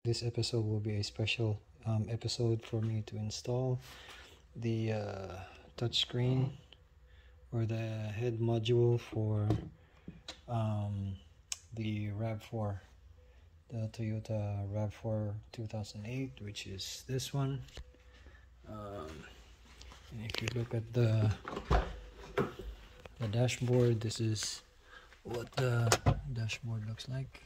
this episode will be a special episode for me to install the touchscreen or the head module for the RAV4, the Toyota RAV4 2008, which is this one. And if you look at the dashboard, this is what the dashboard looks like.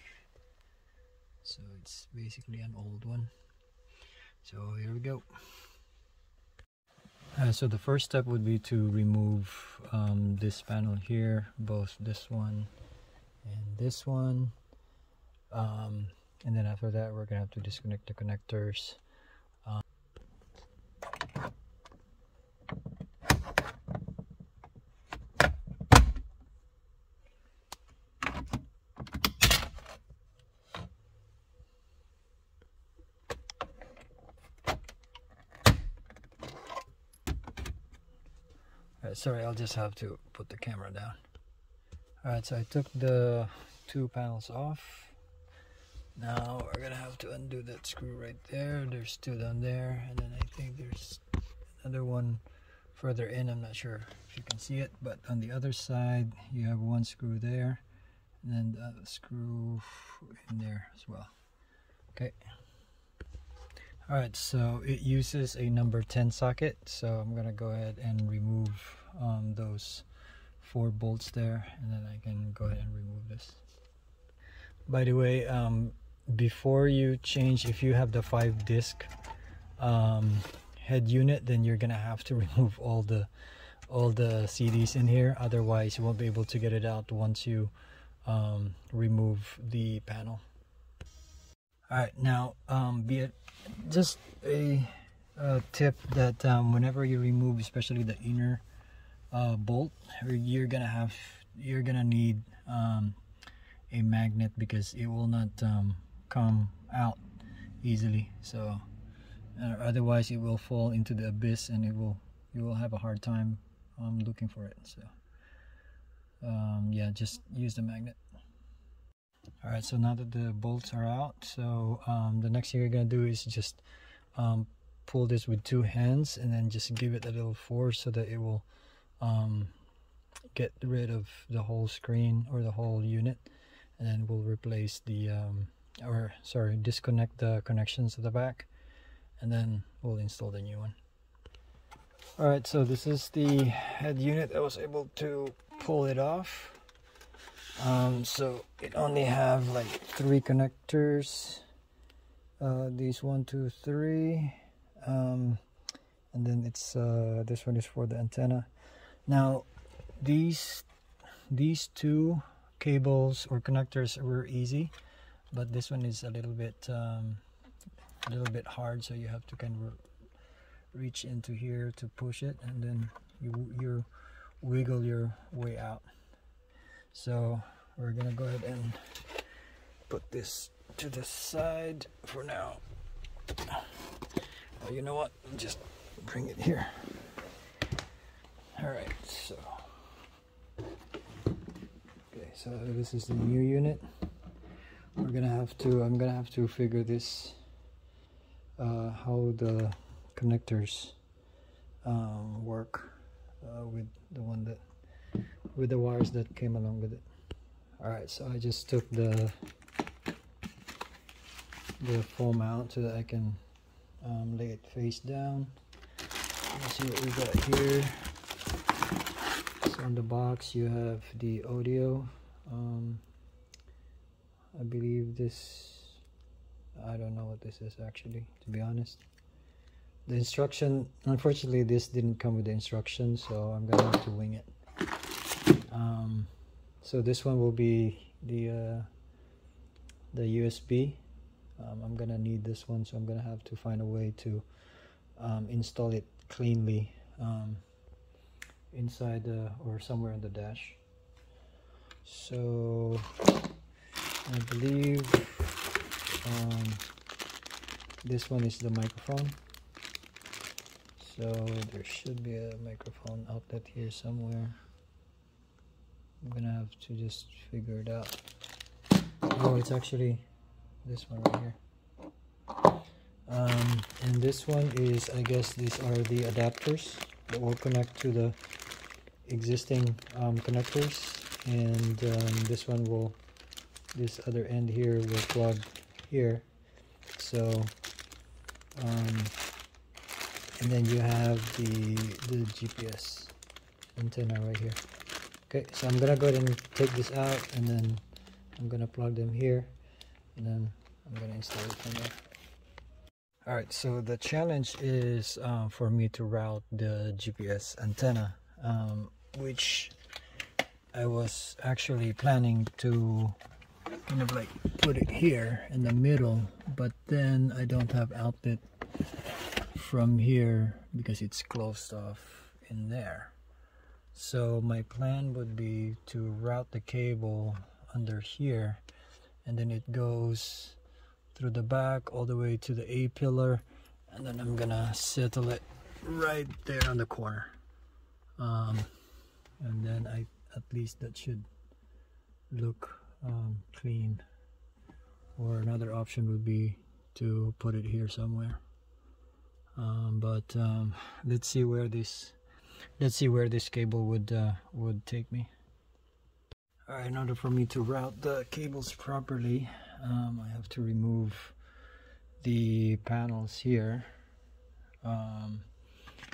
So it's basically an old one. So here we go. So the first step would be to remove this panel here, both this one and this one, and then after that we're gonna have to disconnect the connectors. Sorry, I'll just have to put the camera down. Alright, so I took the two panels off. Now we're gonna have to undo that screw right there. There's two down there, and then I think there's another one further in. I'm not sure if you can see it, but on the other side you have one screw there, and then the other screw in there as well. Okay. Alright, so it uses a number 10 socket, so I'm gonna go ahead and remove those 4 bolts there, and then I can go ahead and remove this. By the way, before you change, if you have the 5-disc head unit, then you're gonna have to remove all the CDs in here, otherwise you won't be able to get it out once you remove the panel. Alright, now just a tip that whenever you remove, especially the inner bolt, you're gonna need a magnet, because it will not come out easily. So otherwise it will fall into the abyss, and you will have a hard time looking for it. So yeah, just use the magnet. Alright, so now that the bolts are out, so the next thing you're gonna do is just pull this with 2 hands, and then just give it a little force so that it will get rid of the whole screen or the whole unit, and then we'll replace the disconnect the connections at the back, and then we'll install the new one. Alright, so this is the head unit. I was able to pull it off. So it only have like 3 connectors, these 1, 2, 3, and then it's this one is for the antenna. Now these 2 cables or connectors were easy, but this one is a little bit hard, so you have to kind of reach into here to push it, and then you wiggle your way out. So we're gonna go ahead and put this to the side for now. Oh, you know what? Just bring it here. Alright, so okay, so this is the new unit. I'm gonna have to figure this how the connectors work with the wires that came along with it. Alright, so I just took the foam out so that I can lay it face down. Let's see what we got here. So on the box you have the audio. I believe this, I don't know what this is actually, to be honest. The instruction, unfortunately this didn't come with the instructions, so I'm gonna have to wing it. So this one will be the USB. I'm gonna need this one, so I'm gonna have to find a way to install it cleanly inside or somewhere in the dash. So I believe this one is the microphone. So there should be a microphone outlet here somewhere. I'm gonna have to just figure it out. Oh, it's actually this one right here. this one is, I guess these are the adapters that will connect to the existing connectors, and this one will, this other end here will plug here. So and then you have the GPS antenna right here. Okay, so I'm gonna go ahead and take this out, and then I'm gonna plug them here, and then I'm gonna install it from there. Alright, so the challenge is for me to route the GPS antenna, which I was actually planning to kind of like put it here in the middle, but then I don't have outlet from here because it's closed off in there. So my plan would be to route the cable under here, and then it goes through the back all the way to the A pillar, and then I'm gonna settle it right there on the corner, and then at least that should look clean. Or another option would be to put it here somewhere, but let's see where this cable would take me. Alright, in order for me to route the cables properly, I have to remove the panels here. Now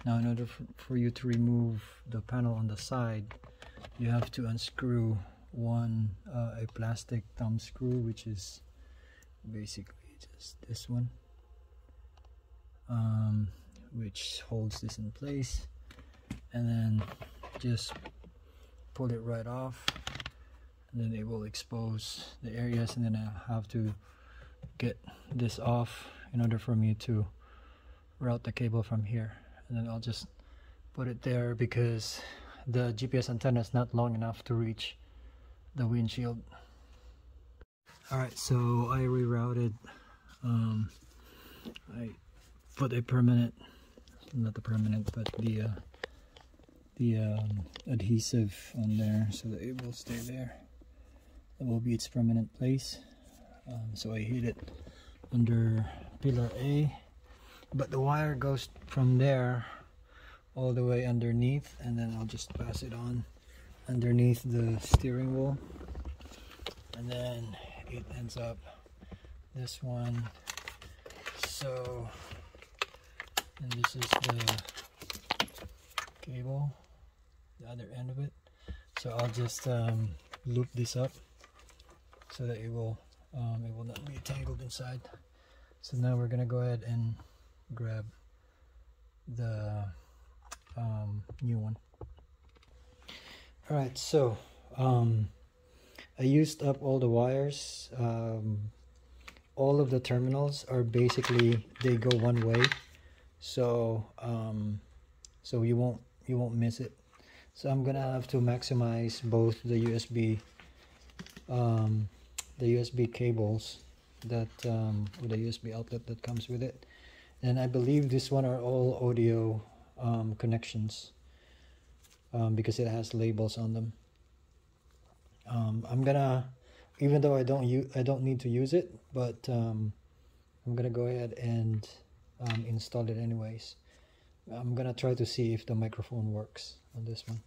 in order for you to remove the panel on the side, you have to unscrew a plastic thumb screw, which is basically just this one, which holds this in place, and then just pull it right off, and then it will expose the areas, and then I have to get this off in order for me to route the cable from here. And then I'll just put it there because the GPS antenna is not long enough to reach the windshield. Alright, so I rerouted, I put a permanent, not the permanent, but the adhesive on there so that it will stay there. That will be its permanent place. So I hid it under pillar A, but the wire goes from there all the way underneath, and then I'll just pass it on underneath the steering wheel, and then it ends up this one. So, and this is the cable, the other end of it. So I'll just loop this up so that it will not be tangled inside. So now we're gonna go ahead and grab the new one. Alright, so I used up all the wires. All of the terminals are basically, they go one way, so so you won't miss it. So I'm gonna have to maximize both the USB cables that with the USB outlet that comes with it, and I believe this one are all audio connections, because it has labels on them. I'm gonna, even though I don't need to use it, but I'm gonna go ahead and install it anyways. I'm gonna try to see if the microphone works on this one,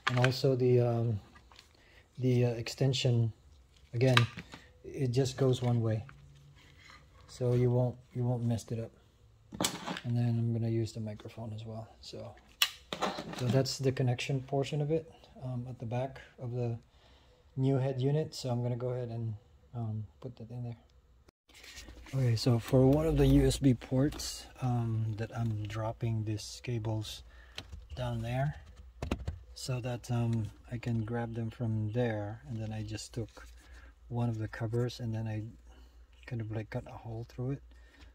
and also the extension, again, it just goes one way, so you won't mess it up. And then I'm gonna use the microphone as well. So that's the connection portion of it, at the back of the new head unit. So I'm gonna go ahead and put that in there. Okay, so for one of the USB ports that I'm dropping these cables down there so that I can grab them from there, and then I just took one of the covers and then I kind of like cut a hole through it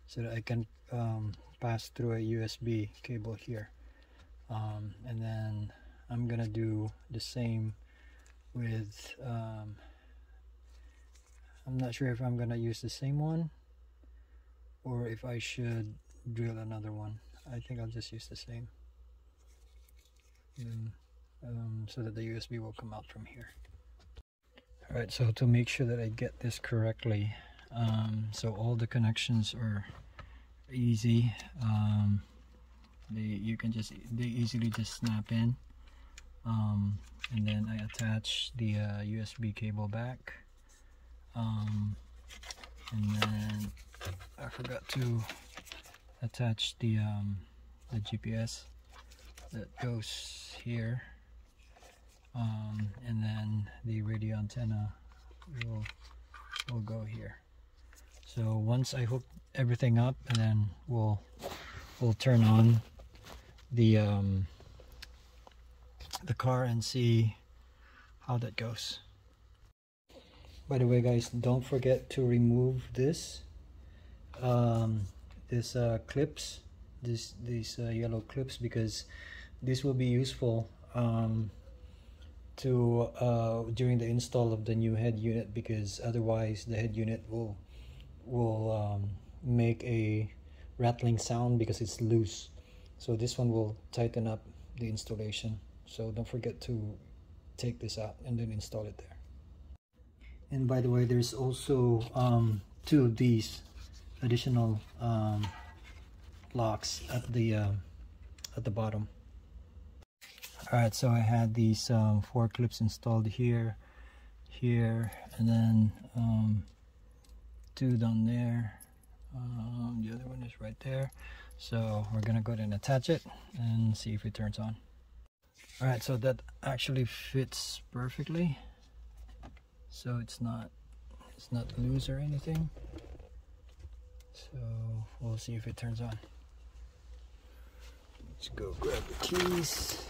so that I can pass through a USB cable here, and then I'm gonna do the same with I'm not sure if I'm gonna use the same one or if I should drill another one. I think I'll just use the same, so that the USB will come out from here. Alright, so to make sure that I get this correctly, so all the connections are easy. They easily just snap in. And then I attach the USB cable back. And then I forgot to attach the GPS that goes here. And then the radio antenna will go here. So once I hook everything up, and then we'll turn on the car and see how that goes. By the way, guys, don't forget to remove these clips, these yellow clips, because this will be useful during the install of the new head unit, because otherwise the head unit will make a rattling sound because it's loose. So this one will tighten up the installation. So don't forget to take this out and then install it there. And by the way, there's also 2 of these additional locks at the bottom. Alright, so I had these 4 clips installed here, and then 2 down there. The other one is right there. So we're gonna go ahead and attach it and see if it turns on. Alright, so that actually fits perfectly. So it's not loose or anything. So we'll see if it turns on. Let's go grab the keys.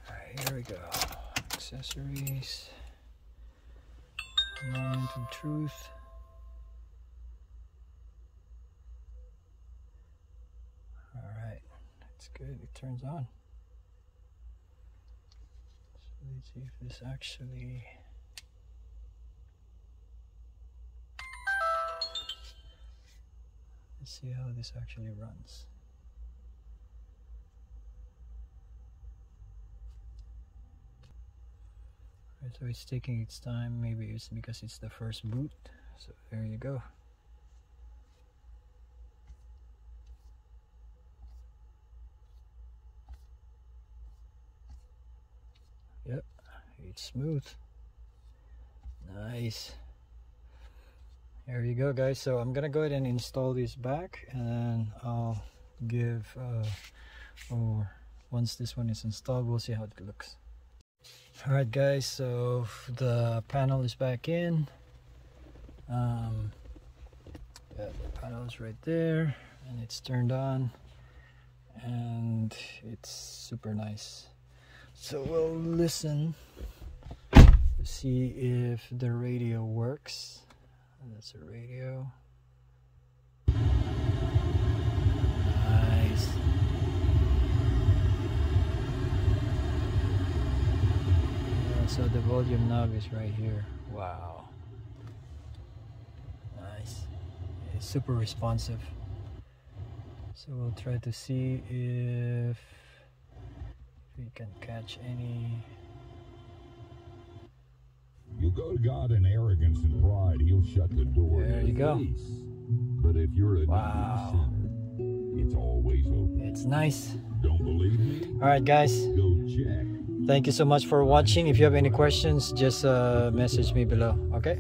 Alright, here we go. Accessories. Moment of truth. Alright, that's good. It turns on. So let's see if this actually... Let's see how this actually runs. Alright, so it's taking its time. Maybe it's because it's the first boot. So there you go. Yep, it's smooth. Nice. There you go, guys. So I'm gonna go ahead and install this back, and then I'll give or once this one is installed, we'll see how it looks. Alright, guys, so the panel is back in. Yeah, the panel is right there, and it's turned on, and it's super nice. So we'll listen to see if the radio works. That's a radio. Nice. Yeah, so the volume knob is right here. Wow. Nice. It's super responsive. So we'll try to see if we can catch any. You go to God in arrogance and pride, he'll shut the door. There you go. But if you're a wow, sinner, it's always open. It's nice. Don't believe me? Alright, guys. Go check. Thank you so much for watching. If you have any questions, just message me below. Okay?